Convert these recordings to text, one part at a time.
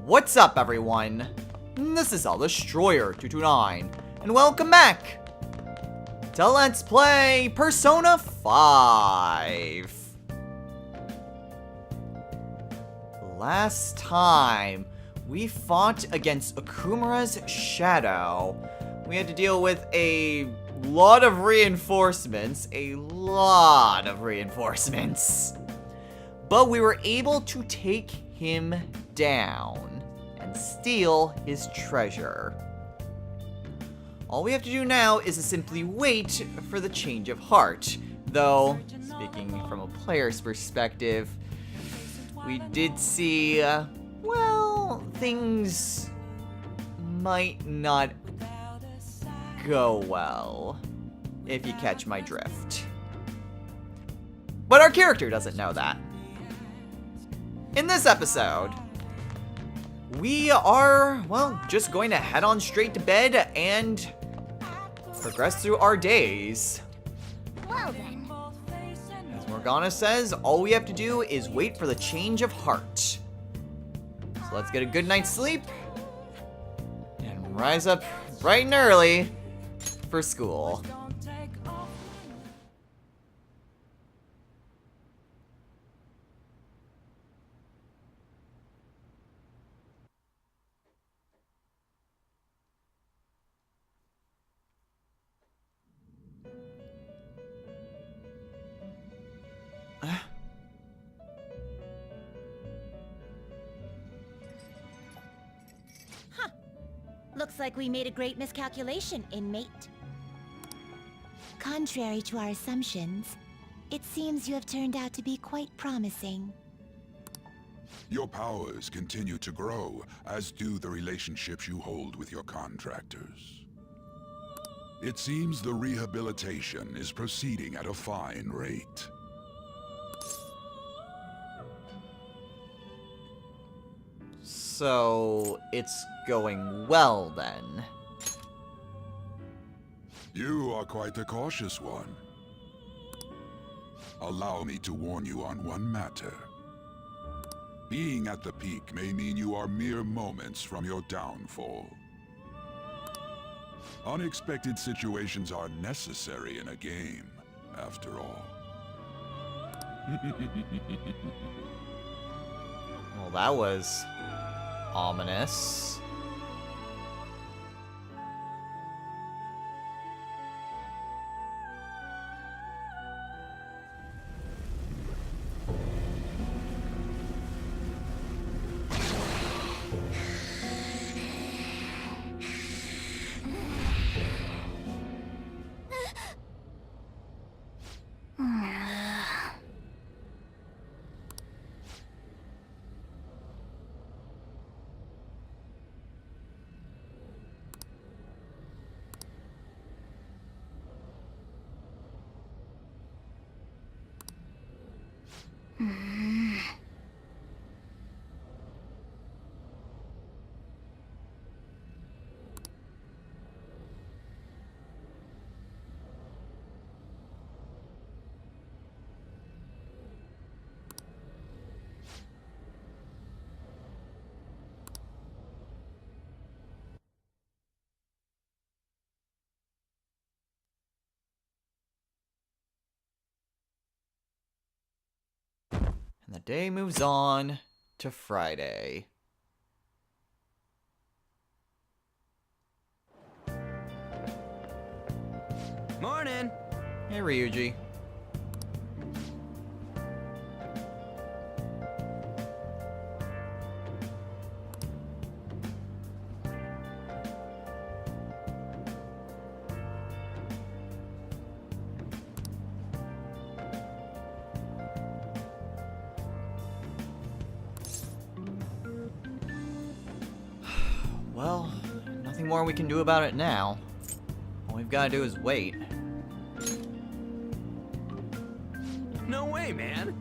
What's up, everyone? This is Destroyer229, and welcome back to Let's Play Persona 5. Last time, we fought against Okumura's shadow. We had to deal with a lot of reinforcements. But we were able to take him down and steal his treasure. All we have to do now is to simply wait for the change of heart. Though, speaking from a player's perspective, we did see, well, things might not go well, if you catch my drift. But our character doesn't know that. In this episode, we are, well, just going to head on straight to bed and progress through our days. Well then. As Morgana says, all we have to do is wait for the change of heart. So let's get a good night's sleep and rise up bright and early for school. Looks like we made a great miscalculation, inmate. Contrary to our assumptions, it seems you have turned out to be quite promising. Your powers continue to grow, as do the relationships you hold with your contractors. It seems the rehabilitation is proceeding at a fine rate. So, it's going well then. You are quite a cautious one. Allow me to warn you on one matter. Being at the peak may mean you are mere moments from your downfall. Unexpected situations are necessary in a game, after all. Well, that was ominous. And the day moves on to Friday. Morning! Hey, Ryuji. Well, nothing more we can do about it now. All we've got to do is wait. No way, man!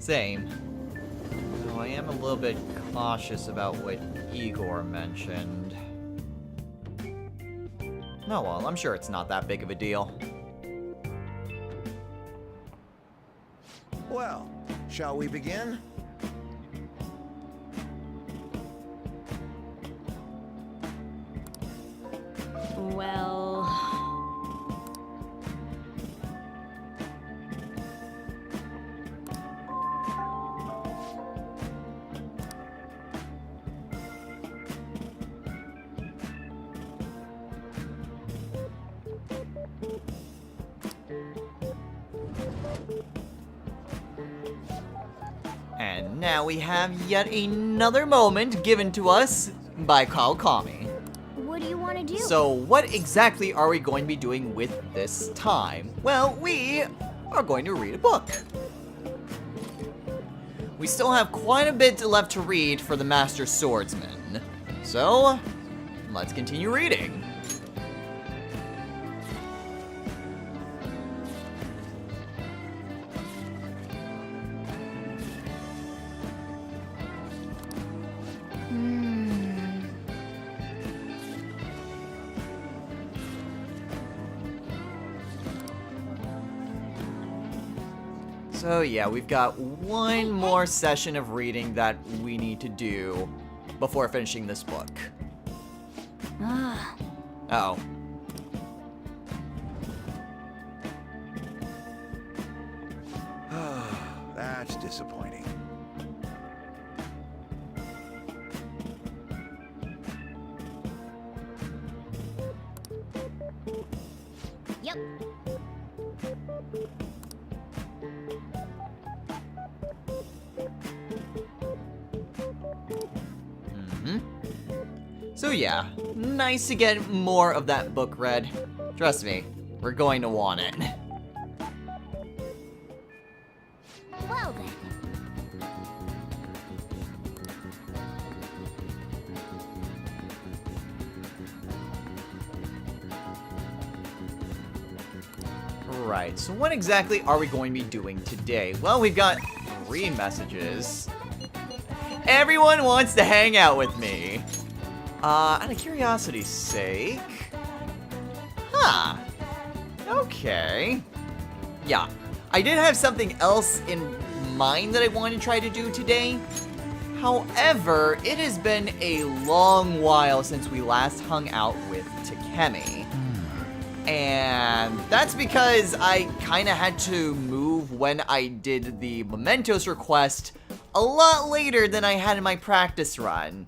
Same. Though I am a little bit cautious about what Igor mentioned. Oh well, I'm sure it's not that big of a deal. Well, shall we begin? Well... And now we have yet another moment given to us by Kawakami. What do you want to do? So what exactly are we going to be doing with this time? Well, we are going to read a book. We still have quite a bit left to read for the Master Swordsman. So, let's continue reading. So yeah, we've got one more session of reading that we need to do before finishing this book. Ah, Oh. That's disappointing. yep. So yeah, nice to get more of that book read. Trust me, we're going to want it. Well then. Right, so what exactly are we going to be doing today? Well, we've got 3 messages. Everyone wants to hang out with me. Out of curiosity's sake. Huh. Okay. Yeah. I did have something else in mind that I wanted to try to do today. However, it has been a long while since we last hung out with Takemi. And that's because I kind of had to move when I did the Mementos request a lot later than I had in my practice run.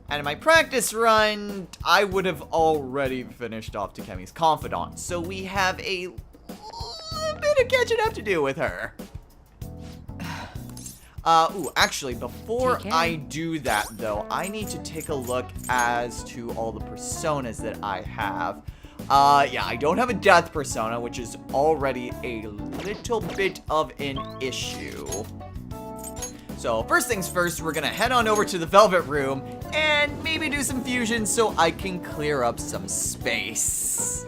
And in my practice run, I would have already finished off Takemi's Confidant, so we have a bit of catching up to do with her. Actually, before I do that, though, I need to take a look as to all the personas that I have. Yeah, I don't have a death persona, which is already a little bit of an issue. So, first things first, we're gonna head on over to the Velvet Room and maybe do some fusion so I can clear up some space.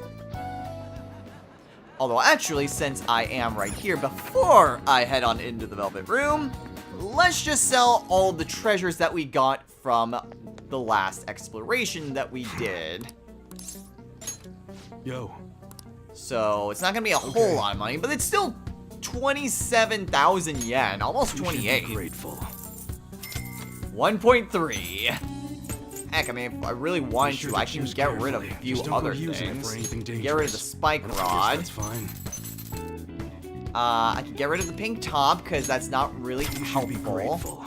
Although, actually, since I am right here, before I head on into the Velvet Room, let's just sell all the treasures that we got from the last exploration that we did. Yo. So, it's not gonna be a whole lot of money, but it's still 27,000 yen, almost 28. Grateful. 1.3. Heck, I mean, if I really want to, I can get rid of a few Just don't go other using it things. for anything Get rid of the dangerous. spike Guess rod. That's fine. I can get rid of the pink top, because that's not really You should be helpful. grateful.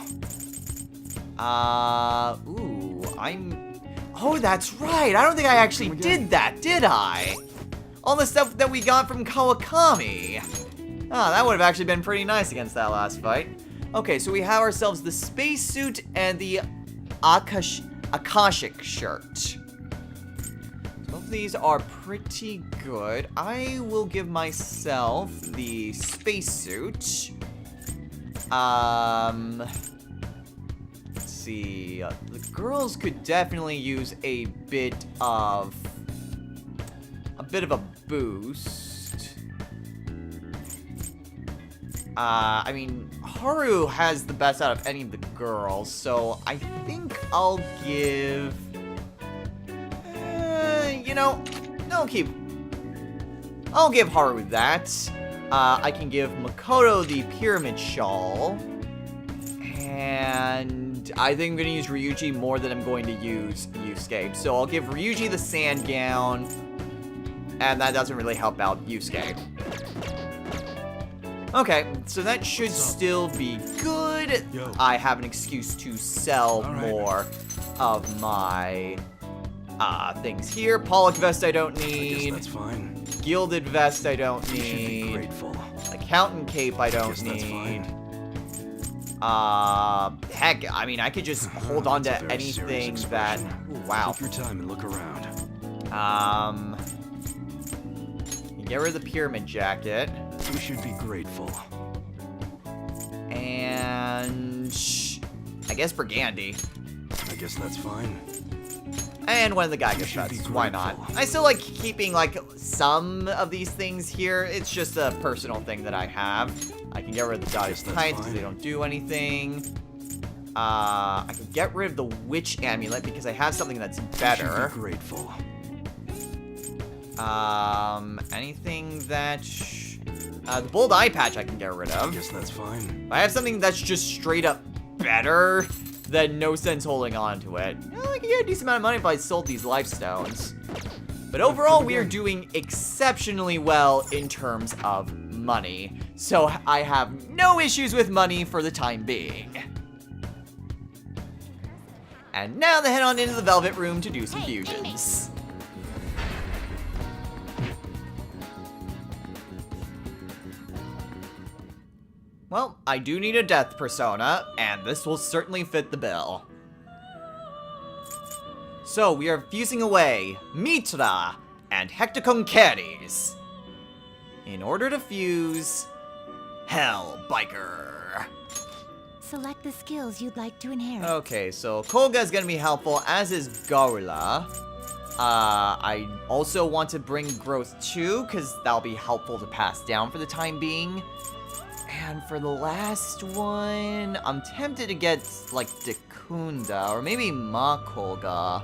Oh, that's right. I don't think I actually did that, did I? All the stuff that we got from Kawakami. Ah, that would have actually been pretty nice against that last fight. Okay, so we have ourselves the spacesuit and the Akashic shirt. Both of these are pretty good. I will give myself the spacesuit. Let's see. The girls could definitely use a bit of a boost. I mean, Haru has the best out of any of the girls, so I think I'll give... you know, I'll give Haru that. I can give Makoto the Pyramid Shawl. And I think I'm going to use Ryuji more than I'm going to use Yusuke. So I'll give Ryuji the Sand Gown. And that doesn't really help out Yusuke. Okay, so that should still be good. Yo. I have an excuse to sell All right. more of my things here. Pollock vest I don't I guess need. that's fine. Gilded vest I don't You should be need. grateful. Accountant cape I don't Guess that's need. fine. Heck, I mean, I could just hold on That's to a very serious anything that... expression. Ooh, wow. Take your time and look around. Get rid of the pyramid jacket. You should be grateful. And... I guess Burgundy. I guess that's fine. And one of the Geiger should be vests. Why not? grateful. I still like keeping, like, some of these things here. It's just a personal thing that I have. I can get rid of the Dotted Guess that's Tights because fine. they don't do anything. I can get rid of the Witch Amulet because I have something that's You should better. be grateful. Anything that... the Bold Eye Patch I can get rid I of. guess that's fine. If I have something that's just straight up better, then no sense holding on to it. Well, I can get a decent amount of money if I sold these life stones. But overall, we are doing exceptionally well in terms of money. So I have no issues with money for the time being. And now they head on into the Velvet Room to do some Hey, fusions. Well, I do need a death persona, and this will certainly fit the bill. So, we are fusing away Mitra and Hectoconchetes in order to fuse Hell Biker. Select the skills you'd like to inherit. Okay, so Koga is going to be helpful, as is Garula. I also want to bring Growth 2, because that'll be helpful to pass down for the time being. And for the last one, I'm tempted to get, like, Dekunda, or maybe Makoga.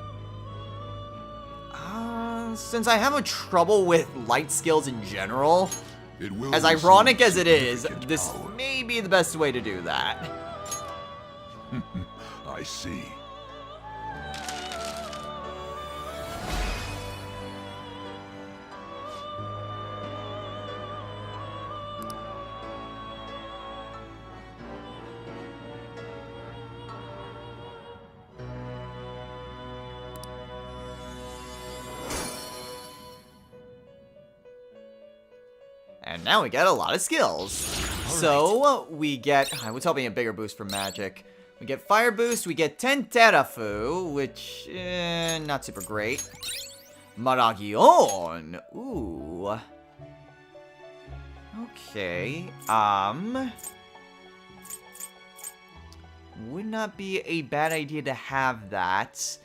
Since I have a trouble with light skills in general, It will as receive ironic as it is, significant this power. may be the best way to do that. I see. And now we get a lot of skills. So, we get... I was hoping a bigger boost for magic. We get Fire Boost, we get Tenterafu, which... not super great. Maragion! Ooh. Okay, would not be a bad idea to have that.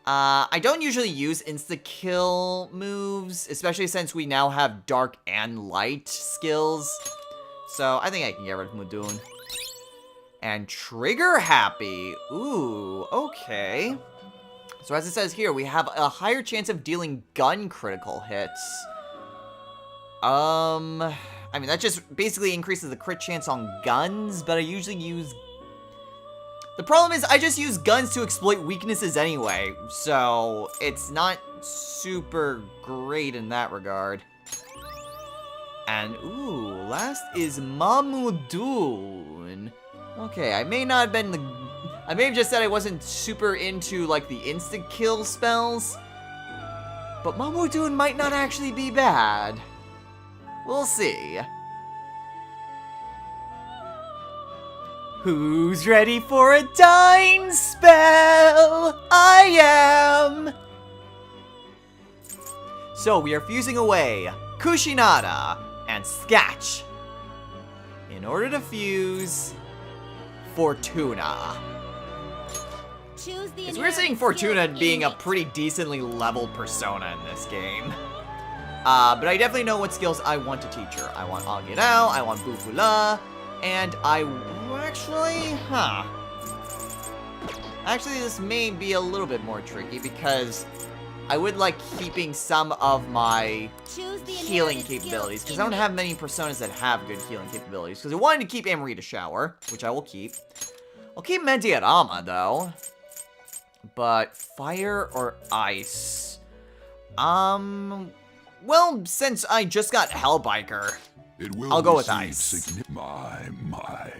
I don't usually use insta-kill moves, especially since we now have dark and light skills. So I think I can get rid of Mudun. And Trigger Happy. Ooh, okay. So as it says here, we have a higher chance of dealing gun critical hits. I mean, that just basically increases the crit chance on guns, but I usually use... The problem is, I just use guns to exploit weaknesses anyway, so it's not super great in that regard. And, ooh, last is Mamudun. Okay, I may not have been the... I may have just said I wasn't super into, like, the insta-kill spells, but Mamudun might not actually be bad. We'll see. Who's ready for a dying spell? I am! So we are fusing away Kushinada and Sketch in order to fuse Fortuna. Choose the Because we're seeing inherited Fortuna skill being a innate. pretty decently leveled persona in this game. But I definitely know what skills I want to teach her. I want Agirao, I want Bufula, And Actually, this may be a little bit more tricky because I would like keeping some of my Choose the healing inherited capabilities, skills because I don't innate. have many personas that have good healing capabilities. Because I wanted to keep Amrita Shower, which I will keep. I'll keep Mediarama, though. But fire or ice? Well, since I just got Hellbiker, It will I'll go with receive ice. My.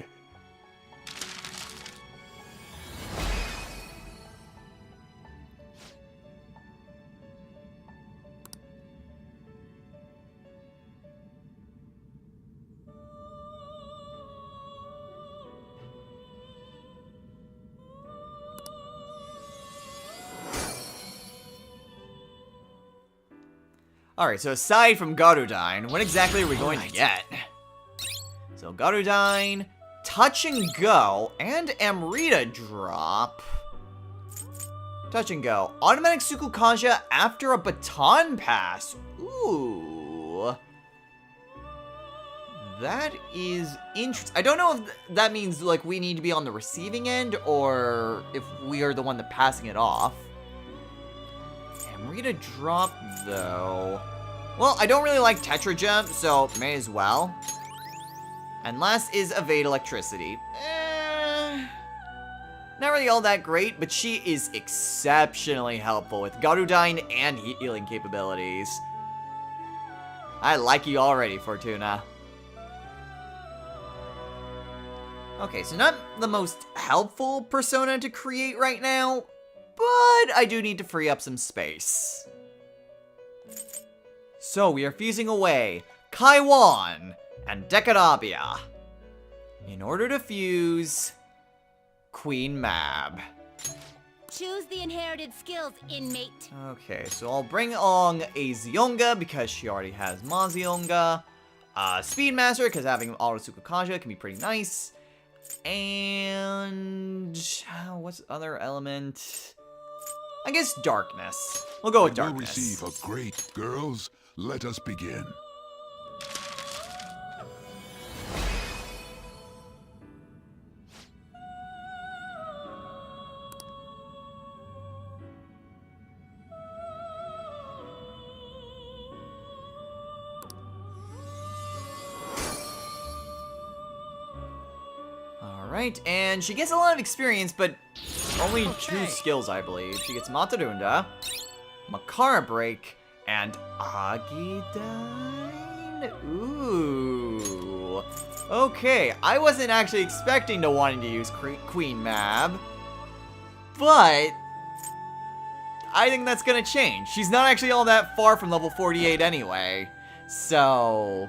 Alright, so aside from Garudine, what exactly are we going to get? So Garudine, Touch and Go, and Amrita drop. Touch and Go. Automatic Sukukaja after a baton pass. Ooh. That is interesting. I don't know if that means, like, we need to be on the receiving end, or if we are the one that passing it off. Amrita drop, though. Well, I don't really like Tetra Jump, so may as well. And last is Evade Electricity. Not really all that great, but she is exceptionally helpful with Garudine and healing capabilities. I like you already, Fortuna. Okay, so not the most helpful persona to create right now, but I do need to free up some space. So we are fusing away Kaiwan and Dekarabia in order to fuse Queen Mab. Choose the inherited skills, inmate. Okay, so I'll bring along a Zionga because she already has Mazionga. Speedmaster because having Auto Sukukaja can be pretty nice. And what's the other element? I guess Darkness. We'll go with Will Darkness. receive a great girls. Let us begin. Alright, and she gets a lot of experience, but only 2 skills, I believe. She gets Matarunda, Makara Break, and Agidine? Ooh. Okay, I wasn't actually expecting to wanting to use Queen Mab, but I think that's gonna change. She's not actually all that far from level 48 anyway, so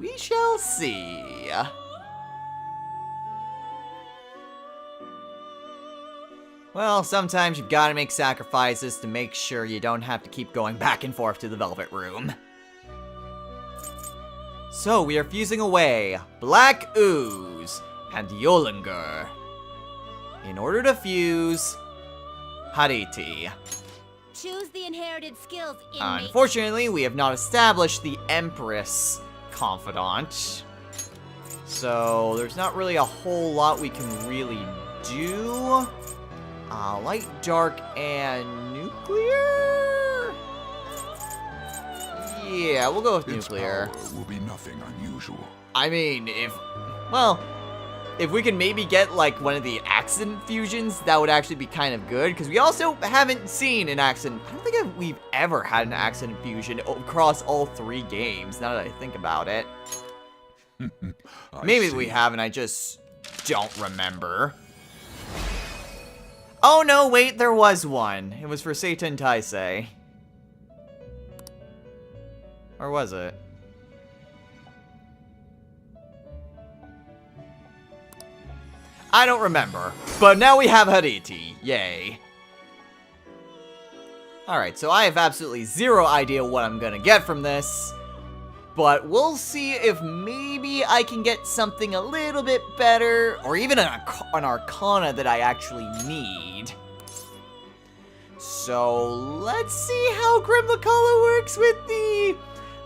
we shall see. Well, sometimes you've got to make sacrifices to make sure you don't have to keep going back and forth to the Velvet Room. So, we are fusing away Black Ooze and Yolinger in order to fuse Hariti. Choose the inherited skills, inmate. Unfortunately, we have not established the Empress Confidant. So, there's not really a whole lot we can really do. Light, dark, and nuclear? Yeah, we'll go with Its nuclear. power will be nothing unusual. I mean, if we can maybe get, like, one of the accident fusions, that would actually be kind of good, because we also haven't seen an accident. I don't think we've ever had an accident fusion across all 3 games, now that I think about it. Maybe we have, and I just don't remember. Oh no, wait, there was one. It was for Satan Taisei. Or was it? I don't remember. But now we have Hariti. Yay. Alright, so I have absolutely zero idea what I'm gonna get from this. But we'll see if maybe I can get something a little bit better, or even an Arcana that I actually need. So let's see how Grimlakala works with the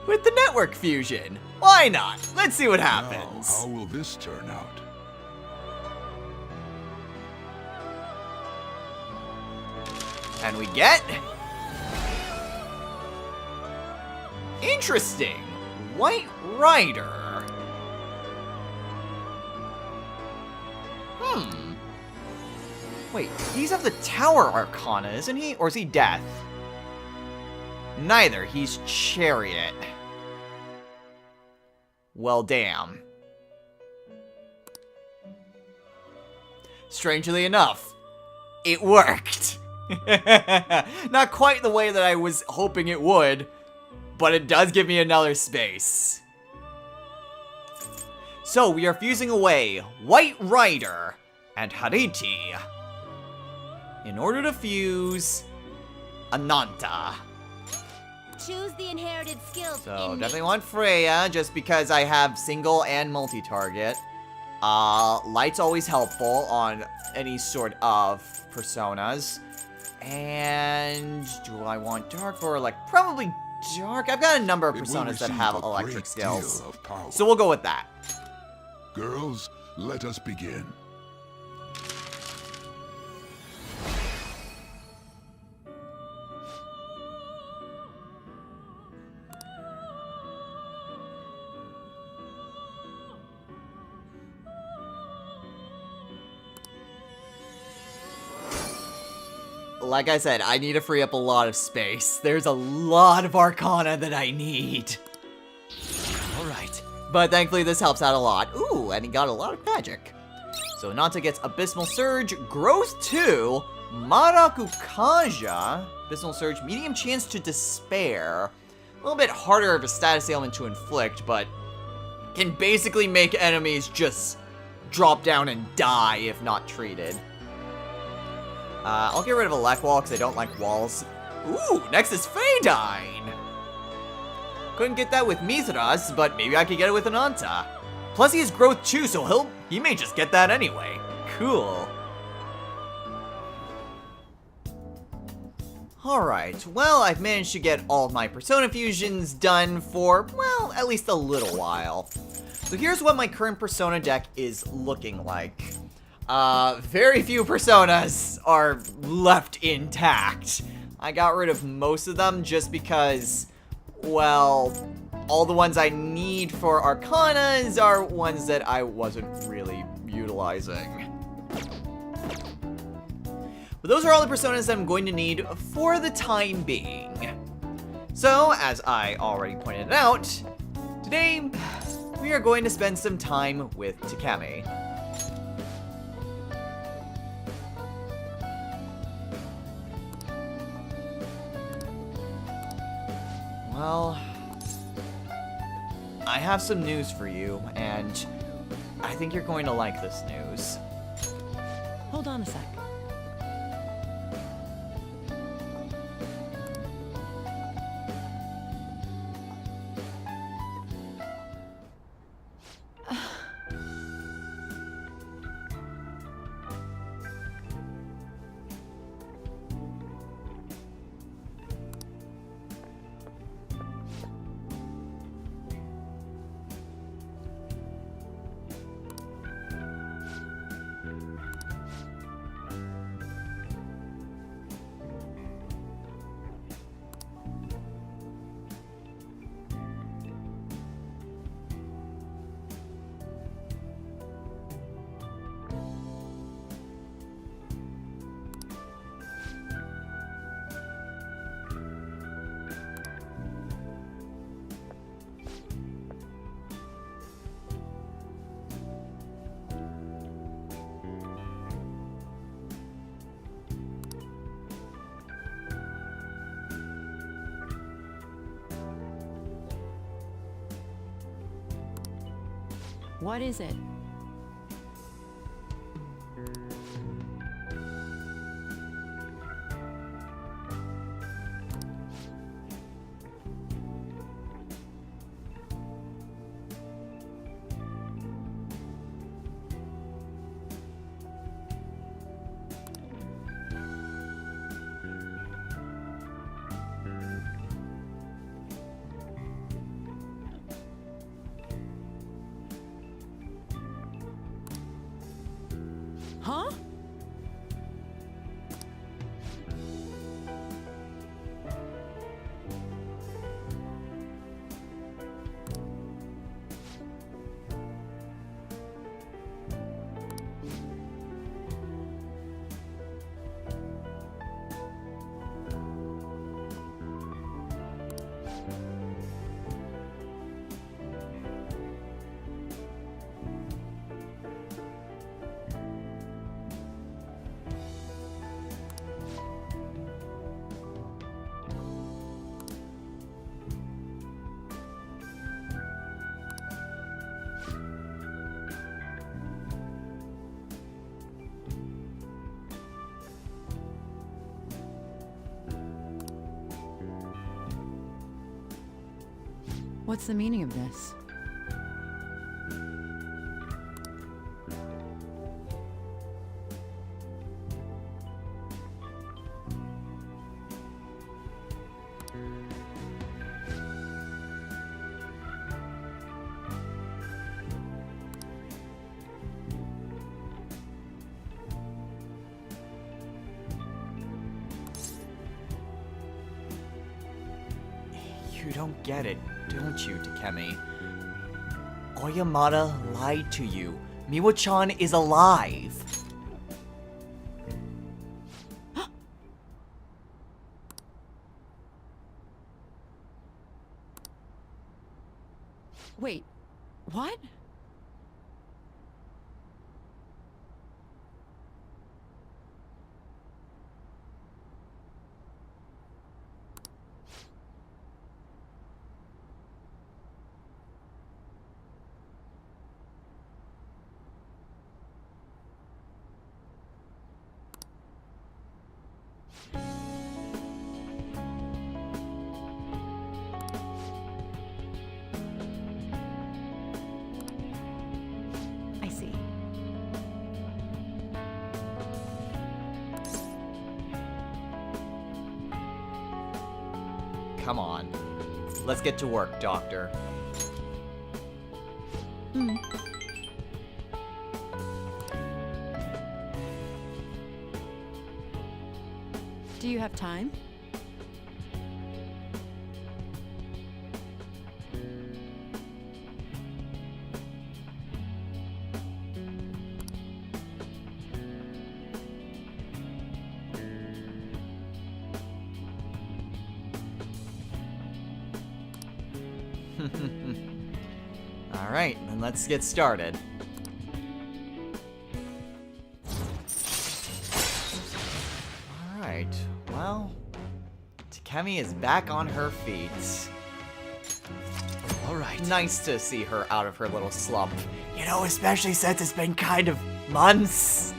with the network fusion. Why not? Let's see what Now, happens. how will this turn out? And we get... Interesting. White Rider. Wait, he's of the Tower Arcana, isn't he? Or is he Death? Neither. He's Chariot. Well, damn. Strangely enough, it worked. Not quite the way that I was hoping it would, but it does give me another space. So we are fusing away White Rider and Hariti in order to fuse Ananta. Choose the inherited skills So in definitely want Freya, just because I have single and multi-target. Light's always helpful on any sort of personas. And do I want dark or probably dark? I've got a number of It will personas that receive have a electric great skills. deal of power. So we'll go with that. Girls, let us begin. Like I said, I need to free up a lot of space. There's a lot of Arcana that I need. Alright. But thankfully this helps out a lot. Ooh, and he got a lot of magic. So Nanta gets Abysmal Surge, Growth 2, Marakukaja, Abysmal Surge, medium chance to despair. A little bit harder of a status ailment to inflict, but can basically make enemies just drop down and die if not treated. I'll get rid of Elecwall because I don't like walls. Ooh, next is Fadine. Couldn't get that with Mithras, but maybe I could get it with Ananta. Plus he has Growth 2, so he may just get that anyway. Cool. Alright, well, I've managed to get all of my Persona fusions done for, well, at least a little while. So here's what my current Persona deck is looking like. Very few Personas are left intact. I got rid of most of them just because, well, all the ones I need for Arcanas are ones that I wasn't really utilizing. But those are all the Personas that I'm going to need for the time being. So, as I already pointed out, today we are going to spend some time with Takemi. Well, I have some news for you, and I think you're going to like this news. Hold on a sec. What is it? What's the meaning of this? You don't get it, don't you, Takemi? Oyamata lied to you. Miwa-chan is alive. Wait, what? I see. Come on. Let's get to work, Doctor. Do you have time? Alright, then let's get started. Alright, well, Takemi is back on her feet. Alright. Nice to see her out of her little slump. You know, especially since it's been kind of months.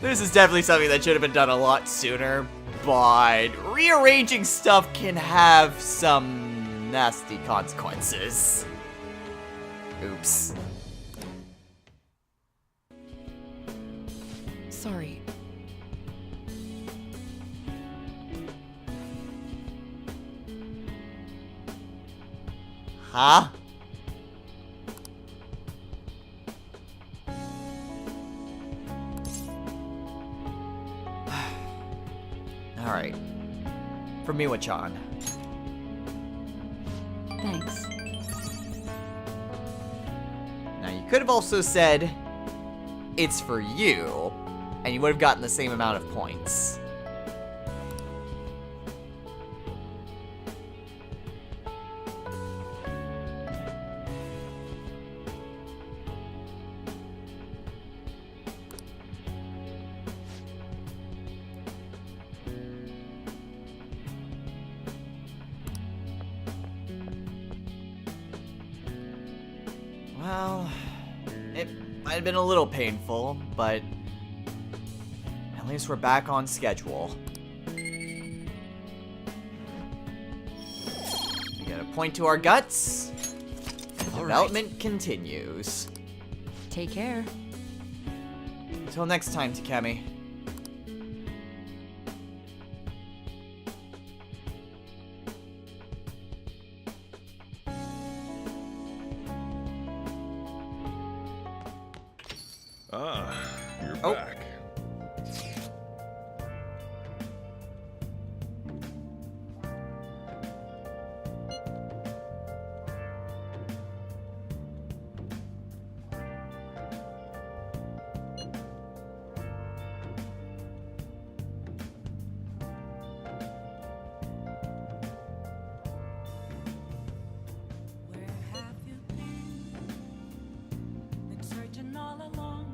This is definitely something that should have been done a lot sooner, but rearranging stuff can have some nasty consequences. Oops. Sorry. Huh? Alright. For Miwa-chan. Thanks. Now, you could have also said, it's for you, and you would have gotten the same amount of points. Well, it might have been a little painful, but at least we're back on schedule. We got a point to our guts. Development continues. Take care. Until next time, Takemi. Ah, you're Oh. back. Where have you been? Been searching all along.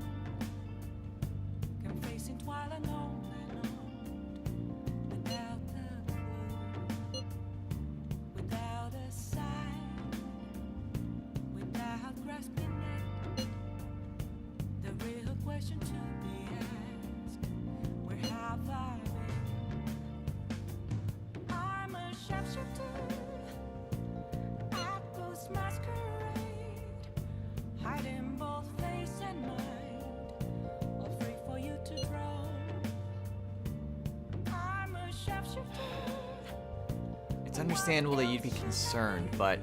It's understandable that you'd be concerned, but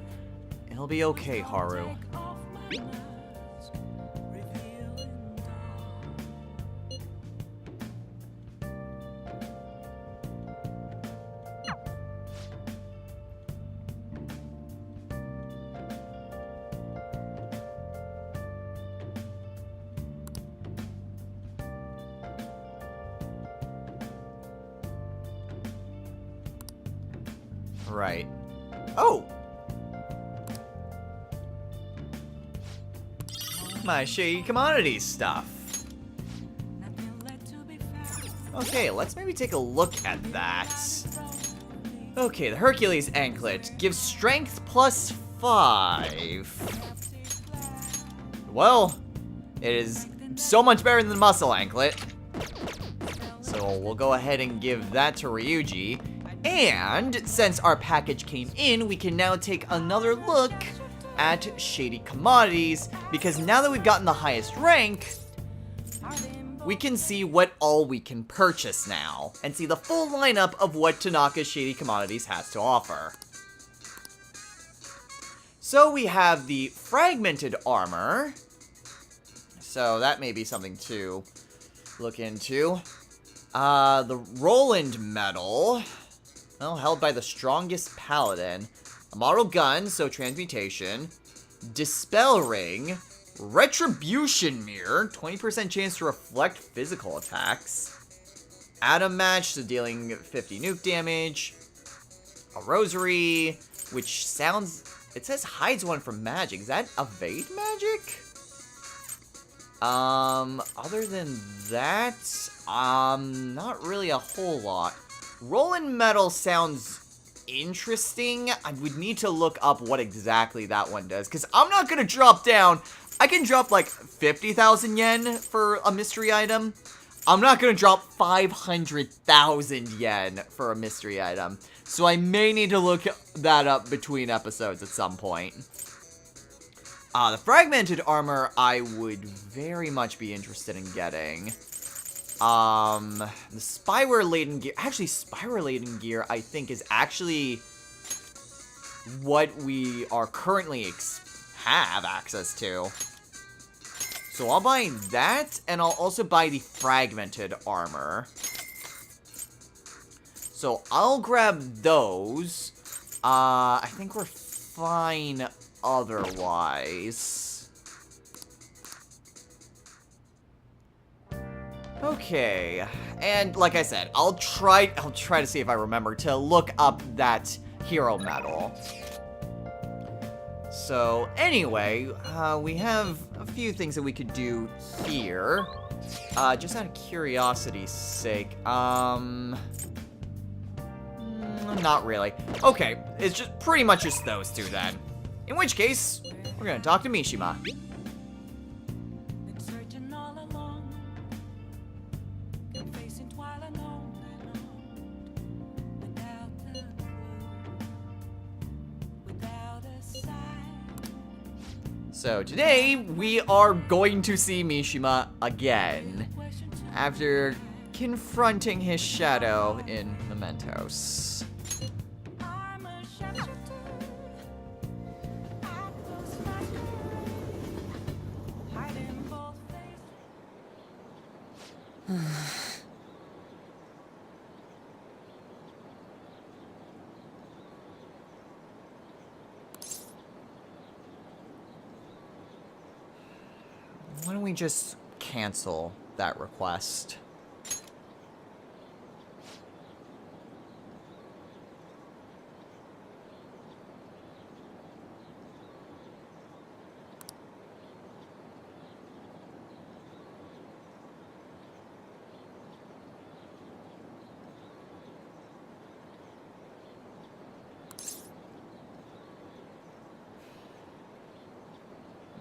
it'll be okay, Haru. Right. Oh! My shady commodities stuff. Okay, let's maybe take a look at that. Okay, the Hercules anklet gives strength plus 5. Well, it is so much better than the muscle anklet. So we'll go ahead and give that to Ryuji. And since our package came in, we can now take another look at shady commodities, because now that we've gotten the highest rank, we can see what all we can purchase now, and see the full lineup of what Tanaka's Shady Commodities has to offer. So we have the fragmented armor, so that may be something to look into. The Roland medal, well, held by the strongest paladin. A model gun, so transmutation. Dispel ring. Retribution mirror, 20% chance to reflect physical attacks. Atom match, so dealing 50 nuke damage. A rosary, which sounds... it says hides one from magic. Is that evade magic? Other than that, not really a whole lot. Roland Metal sounds interesting. I would need to look up what exactly that one does, because I'm not going to drop down. I can drop like 50,000 yen for a mystery item. I'm not going to drop 500,000 yen for a mystery item. So I may need to look that up between episodes at some point. The fragmented armor I would very much be interested in getting. The Spyware-laden gear... actually, Spyware-laden gear, I think, is actually what we are currently have access to. So I'll buy that, and I'll also buy the fragmented armor. So I'll grab those. I think we're fine otherwise. Okay, and like I said, I'll try to see if I remember to look up that hero medal. So anyway, we have a few things that we could do here. Just out of curiosity's sake, not really. Okay, it's just pretty much just those two then. In which case, we're gonna talk to Mishima. So today, we are going to see Mishima again, after confronting his shadow in Mementos. Why don't we just cancel that request?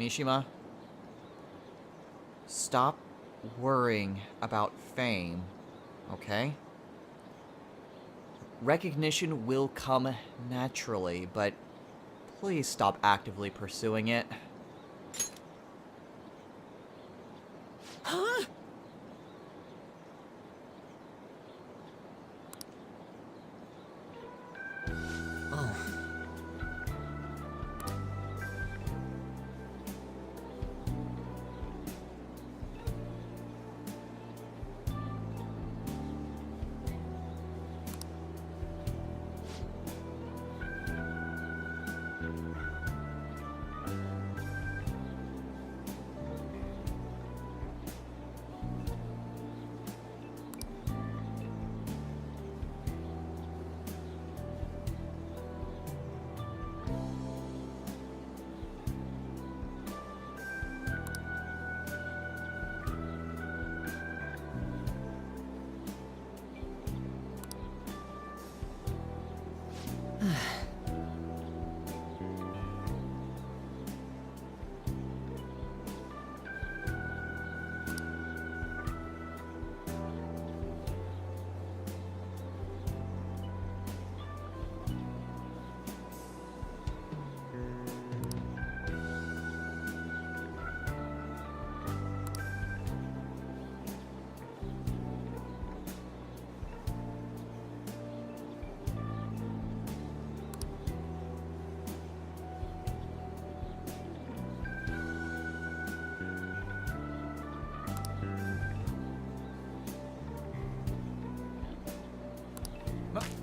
Mishima? Stop worrying about fame, okay? Recognition will come naturally, but please stop actively pursuing it. Huh?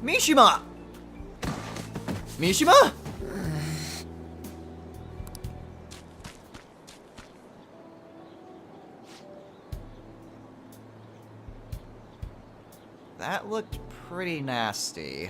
Mishima! Mishima? That looked pretty nasty.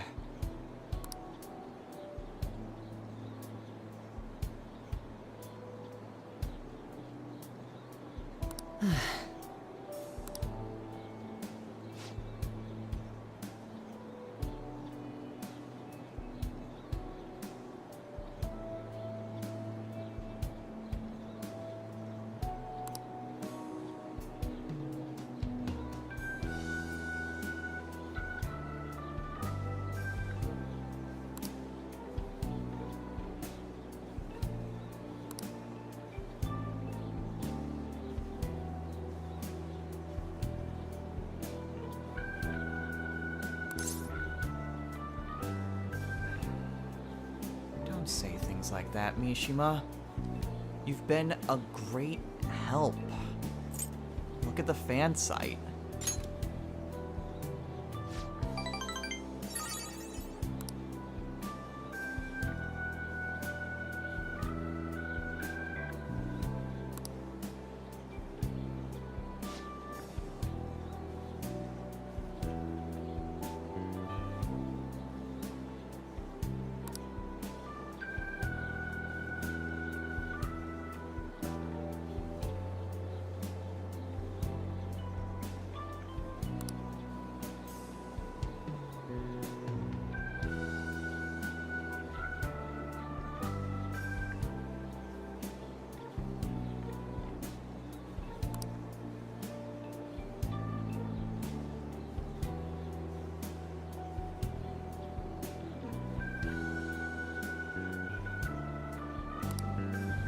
Don't say things like that, Mishima. You've been a great help. Look at the fan site.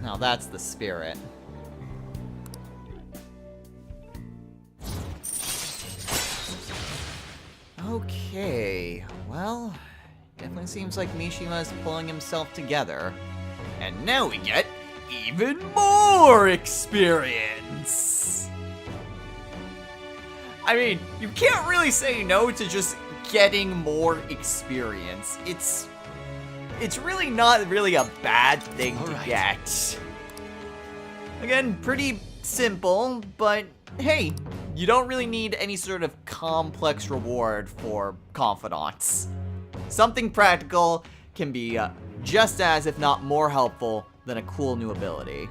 Now that's the spirit. Okay, well, definitely seems like Mishima's pulling himself together. And now we get even more experience! I mean, you can't really say no to just getting more experience. It's really not really a bad thing to get. Again, pretty simple, but hey, you don't really need any sort of complex reward for confidants. Something practical can be just as, if not more helpful than a cool new ability.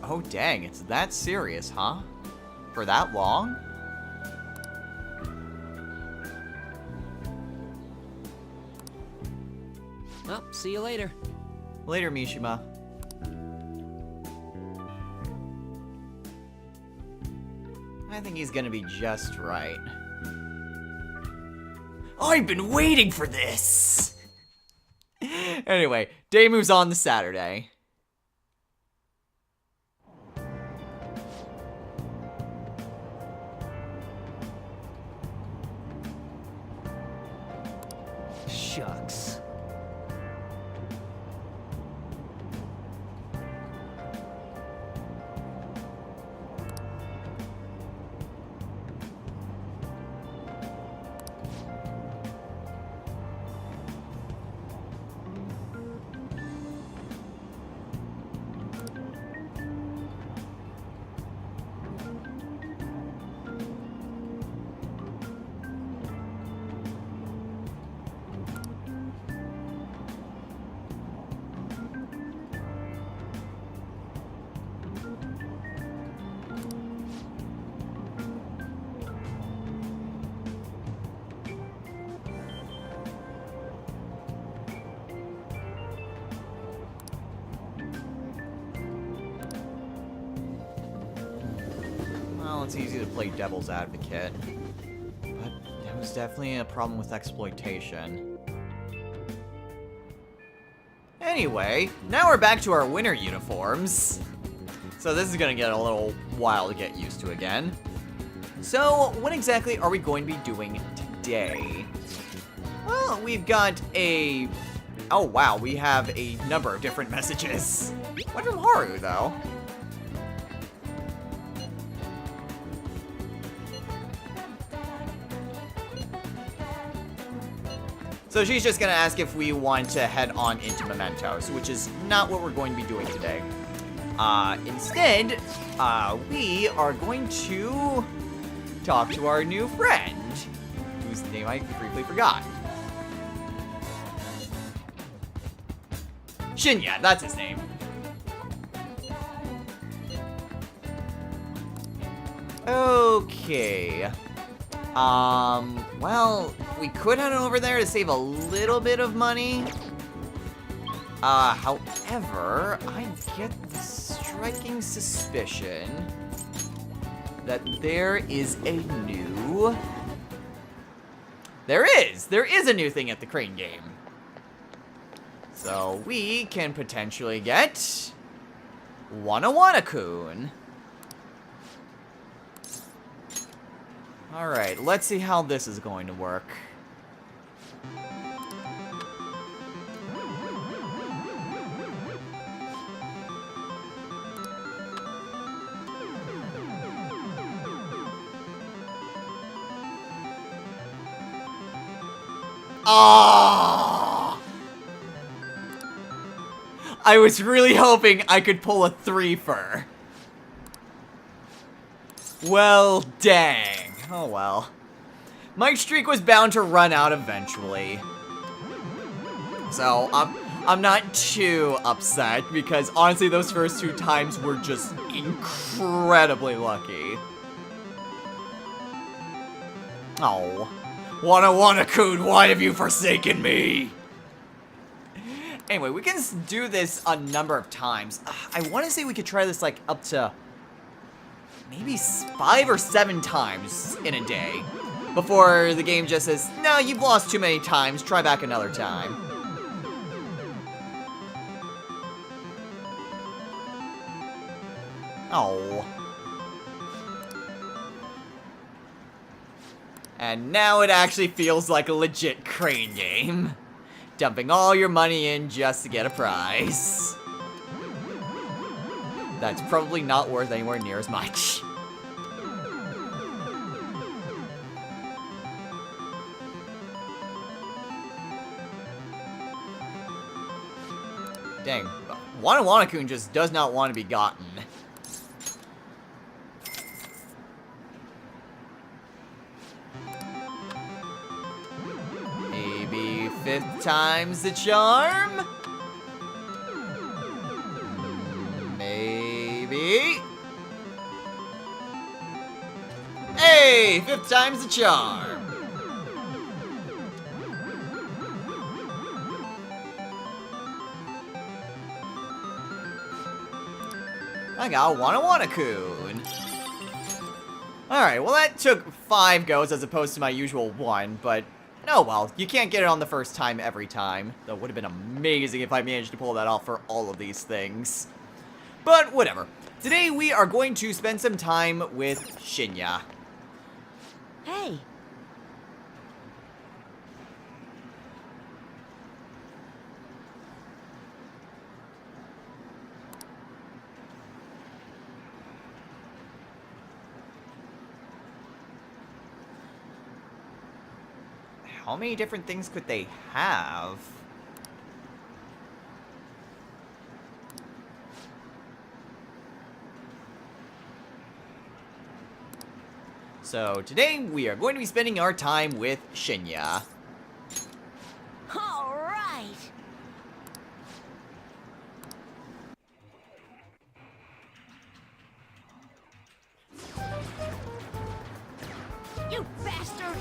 Oh dang, it's that serious, huh? For that long? Well, see you later. Later, Mishima. I think he's gonna be just right. I've been waiting for this! Anyway, day moves on to Saturday. Shucks. it's easy to play devil's advocate. But there was definitely a problem with exploitation. Anyway, now we're back to our winter uniforms. So this is gonna get a little while to get used to again. So, what exactly are we going to be doing today? Well, we've got a... Oh wow, we have a number of different messages. One from Haru, though. So she's just gonna ask if we want to head on into Mementos, which is not what we're going to be doing today. Instead, we are going to talk to our new friend, whose name I briefly forgot. Shinya, that's his name. Okay. Well, we could head over there to save a little bit of money. However, I get the striking suspicion that there is a new... There is a new thing at the Crane game. So we can potentially get Wana-Wana-kun. Alright, let's see how this is going to work. Ah! I was really hoping I could pull a 3-fer. Well, dang. Oh well. My streak was bound to run out eventually. So, I'm not too upset because honestly those first 2 times were just incredibly lucky. Oh. Wana-Wana-kun, why have you forsaken me? Anyway, we can do this a number of times. I want to say we could try this like up to maybe 5 or 7 times in a day before the game just says, no, you've lost too many times, try back another time. Oh. And now it actually feels like a legit Crane game. Dumping all your money in just to get a prize. That's probably not worth anywhere near as much. Dang, Wana-Wana-kun just does not want to be gotten. Maybe 5th time's the charm? Maybe. Hey, 5th time's the charm. I got Wana-Wana-kun. Alright, well that took 5 goes as opposed to my usual 1, but oh well, you can't get it on the first time every time. That would have been amazing if I managed to pull that off for all of these things. But whatever. Today we are going to spend some time with Shinya. Hey. How many different things could they have? So today we are going to be spending our time with Shinya. All right. You bastard!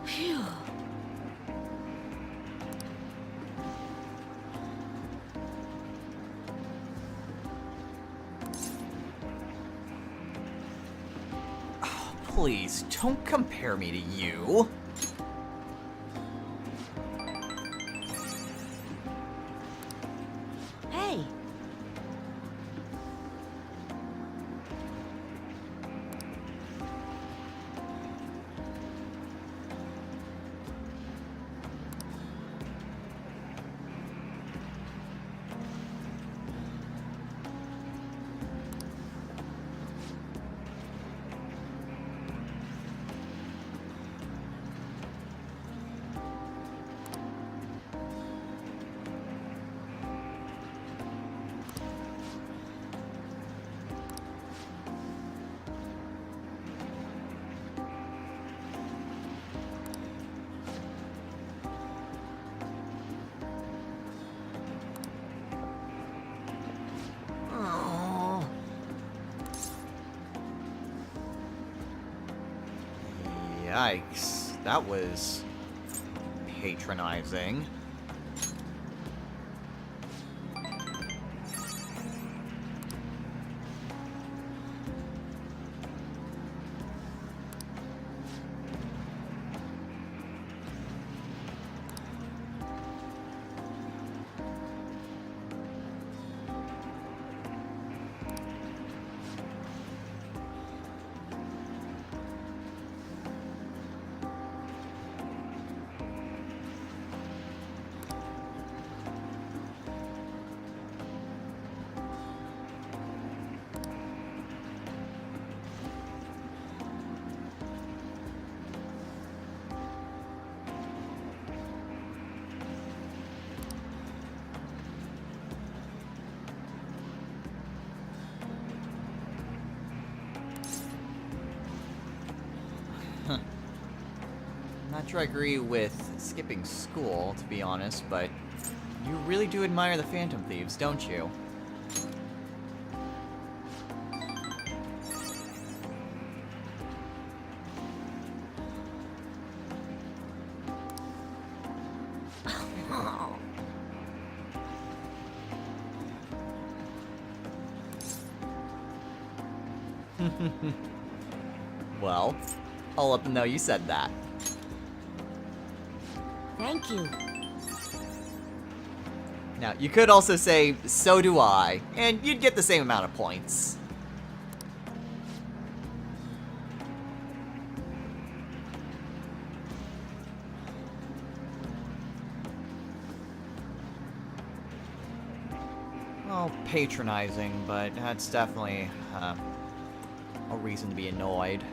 Phew. Please, don't compare me to you. Hey. Yikes, that was patronizing. Not sure I agree with skipping school, to be honest, but you really do admire the Phantom Thieves, don't you? Well, I'll let them know you said that. Thank you. Now, you could also say, so do I, and you'd get the same amount of points. Well, patronizing, but that's definitely a reason to be annoyed.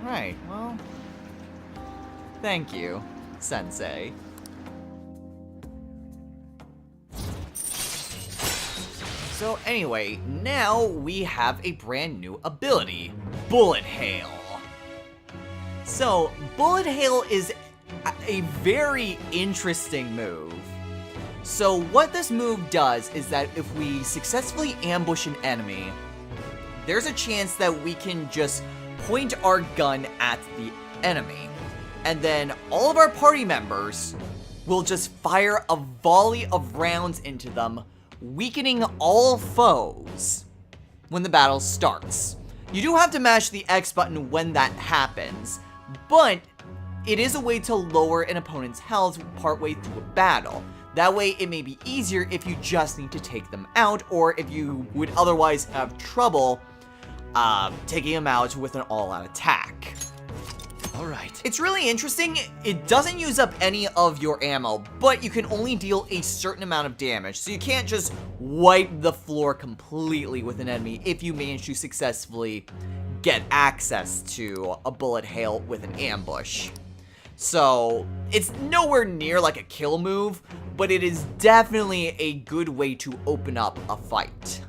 Alright, well, thank you, Sensei. So anyway, now we have a brand new ability, Bullet Hail. So, Bullet Hail is a very interesting move. So what this move does is that if we successfully ambush an enemy, there's a chance that we can just point our gun at the enemy. And then all of our party members will just fire a volley of rounds into them, weakening all foes when the battle starts. You do have to mash the X button when that happens, but it is a way to lower an opponent's health partway through a battle. That way it may be easier if you just need to take them out, or if you would otherwise have trouble taking them out with an all-out attack. Alright. It's really interesting. It doesn't use up any of your ammo, but you can only deal a certain amount of damage, so you can't just wipe the floor completely with an enemy if you manage to successfully get access to a bullet hail with an ambush. So, it's nowhere near like a kill move, but it is definitely a good way to open up a fight.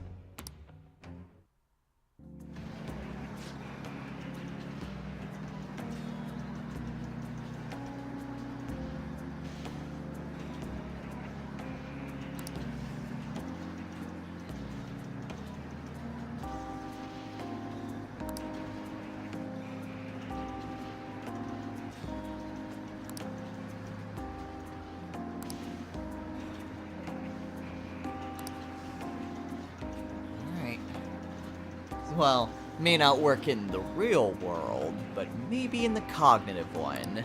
well, may not work in the real world, but maybe in the cognitive one.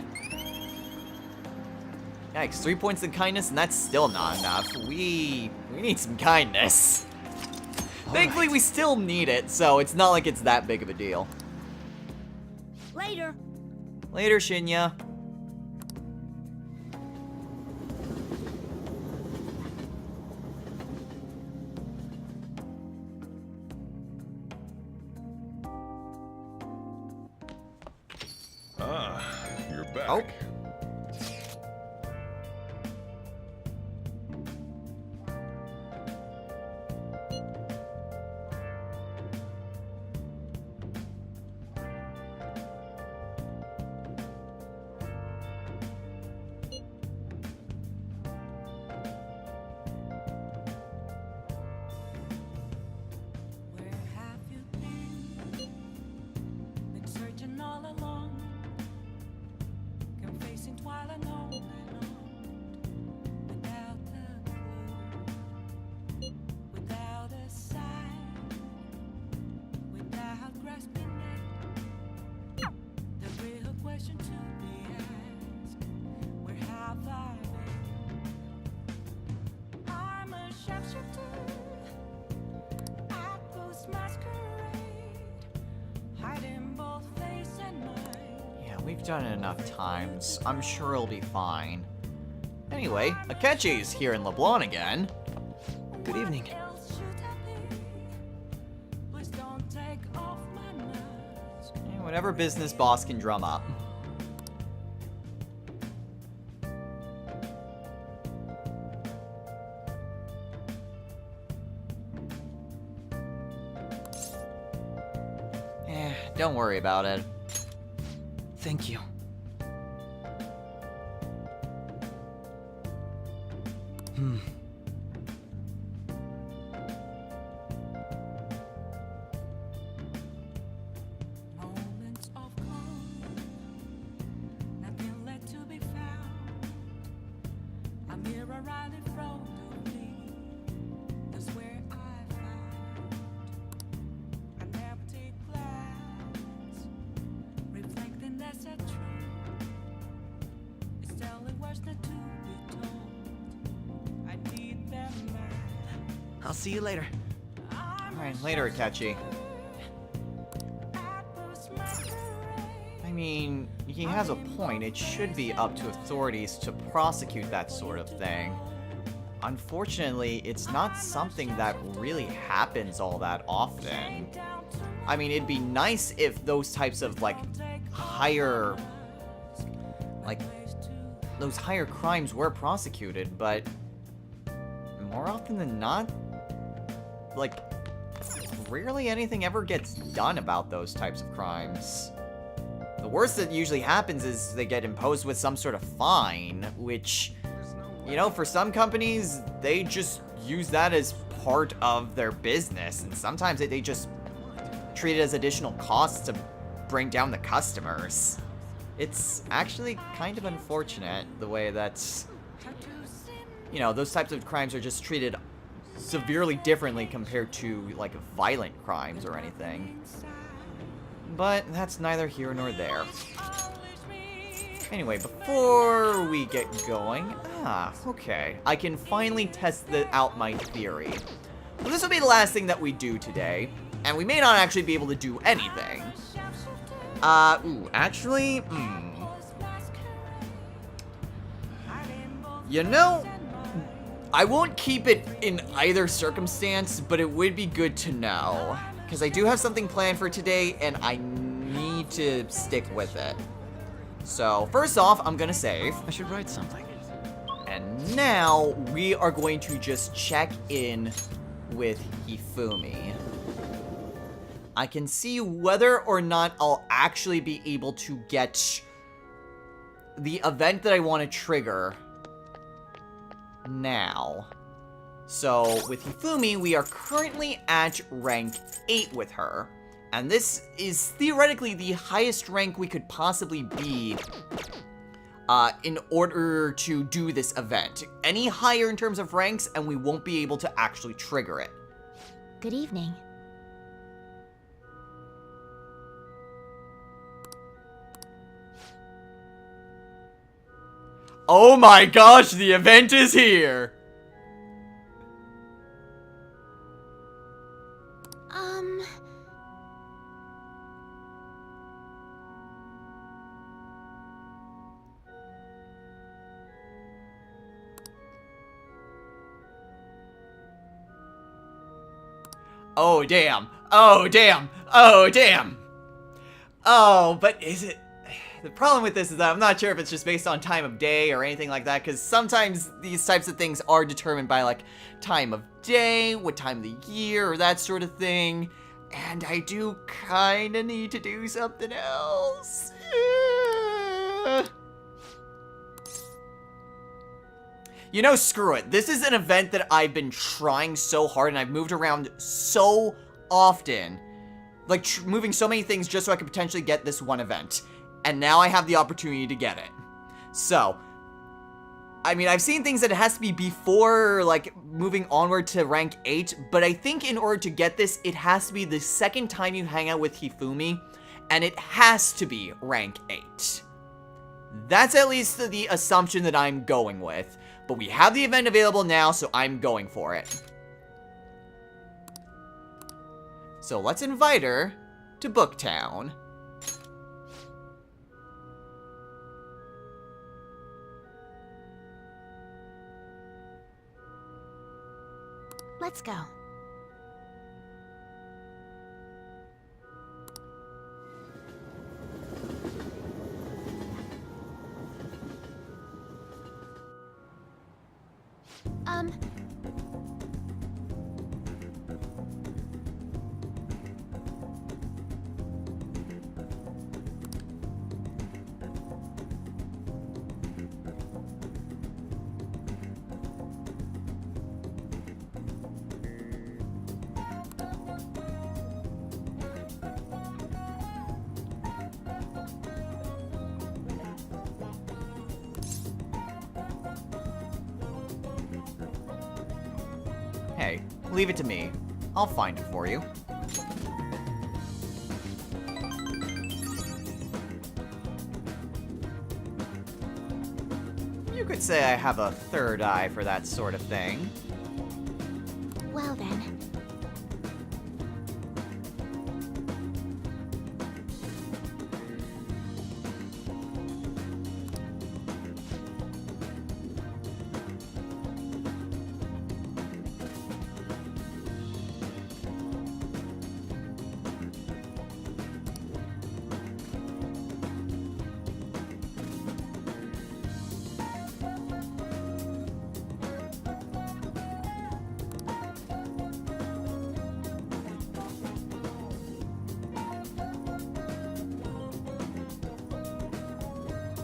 Yikes, 3 points in kindness, and that's still not enough. We need some kindness. Thankfully, we still need it, so it's not like it's that big of a deal. Later. Later, Shinya. Ah, you're back. Oh. Where have you been? Been searching all along, confessing twilight on and on, without a clue, without a sign, without grasping it. The real question to be asked: where have I been? I'm a sharpshooter. Yeah, we've done it enough times. I'm sure it'll be fine. Anyway, Akechi's here in LeBlanc again. Good evening. Yeah, whatever business boss can drum up. Don't worry about it. Thank you. Moments of calm, nothing left to be found. A mirror right in front of me, that's where I found an empty glass, reflecting that's a truth. It's telling words not to be told. I need them back. I'll see you later. Alright, later, Akechi. I mean, he has a point. It should be up to authorities to prosecute that sort of thing. Unfortunately, it's not something that really happens all that often. I mean, it'd be nice if those types of, those higher crimes were prosecuted, but more often than not, rarely anything ever gets done about those types of crimes. The worst that usually happens is they get imposed with some sort of fine, which, for some companies, they just use that as part of their business, and sometimes they just treat it as additional costs to bring down the customers. It's actually kind of unfortunate the way that, those types of crimes are just treated severely differently compared to, violent crimes or anything. But that's neither here nor there. Anyway, before we get going... okay. I can finally test out my theory. Well, this will be the last thing that we do today, and we may not actually be able to do anything. Actually, I won't keep it in either circumstance, but it would be good to know. Because I do have something planned for today, and I need to stick with it. So, first off, I'm gonna save. I should write something. And now, we are going to just check in with Hifumi. I can see whether or not I'll actually be able to get the event that I want to trigger now. So, with Hifumi, we are currently at rank 8 with her. And this is theoretically the highest rank we could possibly be in order to do this event. Any higher in terms of ranks, and we won't be able to actually trigger it. Good evening. Oh my gosh, the event is here! Oh damn, oh damn, oh damn! Oh, but is it... The problem with this is that I'm not sure if it's just based on time of day or anything like that, because sometimes these types of things are determined by, like, time of day, what time of the year, or that sort of thing. And I do kinda need to do something else. You know, screw it. This is an event that I've been trying so hard, and I've moved around so often. Like, moving so many things just so I could potentially get this one event. And now I have the opportunity to get it. So, I mean, I've seen things that it has to be before, like, moving onward to rank 8, but I think in order to get this, it has to be the second time you hang out with Hifumi, and it has to be rank 8. That's at least the assumption that I'm going with. But we have the event available now, so I'm going for it. So let's invite her to Booktown. Let's go. Hey, leave it to me. I'll find it for you. You could say I have a third eye for that sort of thing. Well then.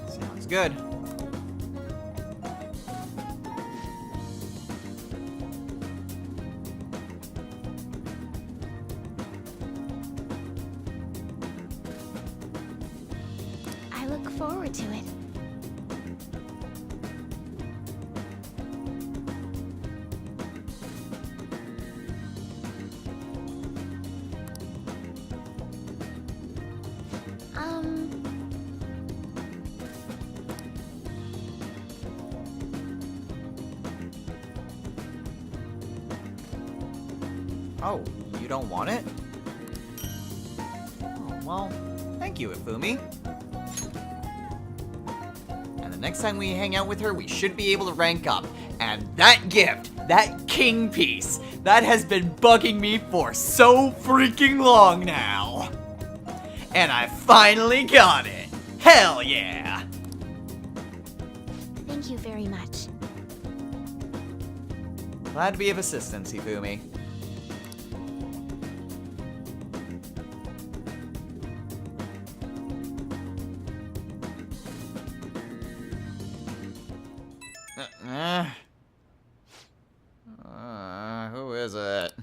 Sounds good. I look forward to it. Oh, you don't want it? Oh, well, thank you, Ifumi. And the next time we hang out with her, we should be able to rank up. And that gift, that king piece, that has been bugging me for so freaking long now. And I finally got it. Hell yeah! Thank you very much. Glad to be of assistance, Hifumi. Who is it?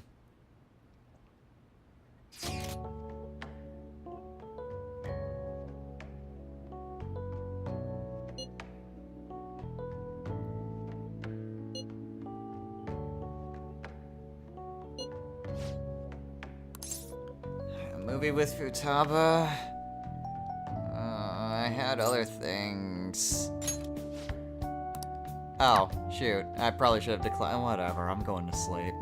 A movie with Futaba? I had other things. Oh, shoot. I probably should have declined. Whatever, I'm going to sleep.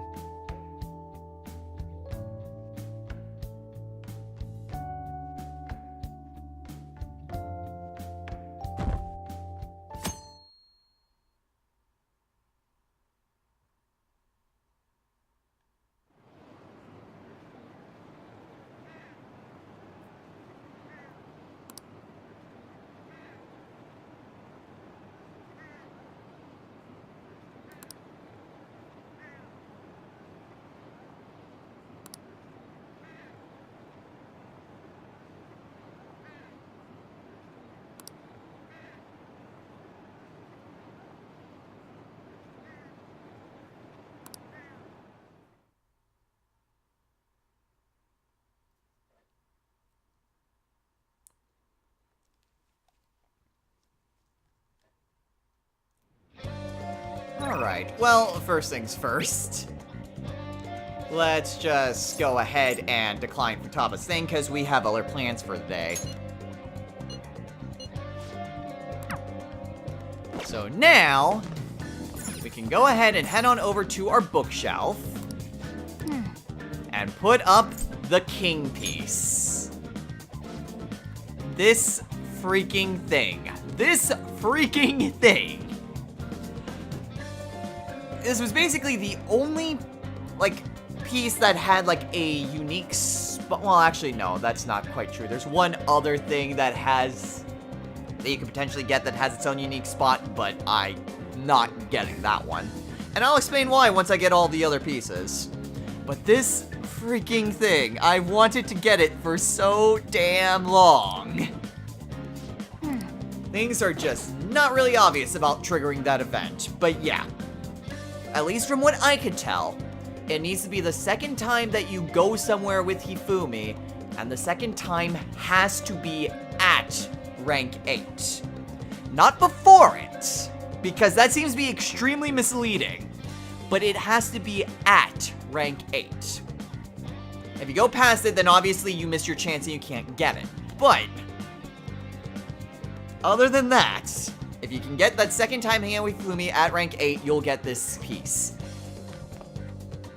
Alright, well, first things first. Let's just go ahead and decline Futaba's thing, because we have other plans for the day. So now, we can go ahead and head on over to our bookshelf and put up the king piece. This freaking thing. This freaking thing. This was basically the only, like, piece that had, like, a unique spot. Well, actually, no, that's not quite true. There's one other thing that you could potentially get that has its own unique spot, but I'm not getting that one. And I'll explain why once I get all the other pieces. But this freaking thing, I wanted to get it for so damn long. Things are just not really obvious about triggering that event, but yeah. At least from what I could tell, it needs to be the second time that you go somewhere with Hifumi, and the second time has to be at rank 8. Not before it, because that seems to be extremely misleading, but it has to be at rank 8. If you go past it, then obviously you miss your chance and you can't get it. But other than that, if you can get that second time hanging out with Hifumi at rank 8, you'll get this piece.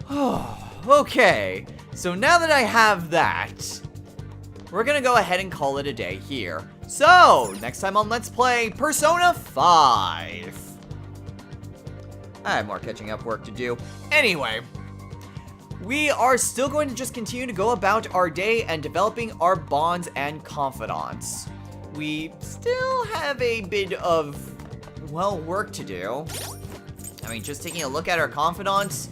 Okay, so now that I have that, we're gonna go ahead and call it a day here. So, next time on Let's Play Persona 5. I have more catching up work to do. Anyway, we are still going to just continue to go about our day and developing our bonds and confidants. We still have a bit of, well, work to do. I mean, just taking a look at our confidants,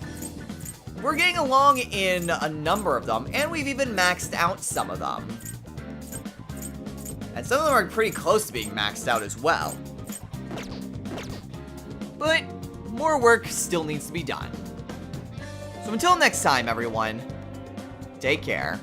we're getting along in a number of them, and we've even maxed out some of them. And some of them are pretty close to being maxed out as well. But more work still needs to be done. So until next time, everyone, take care.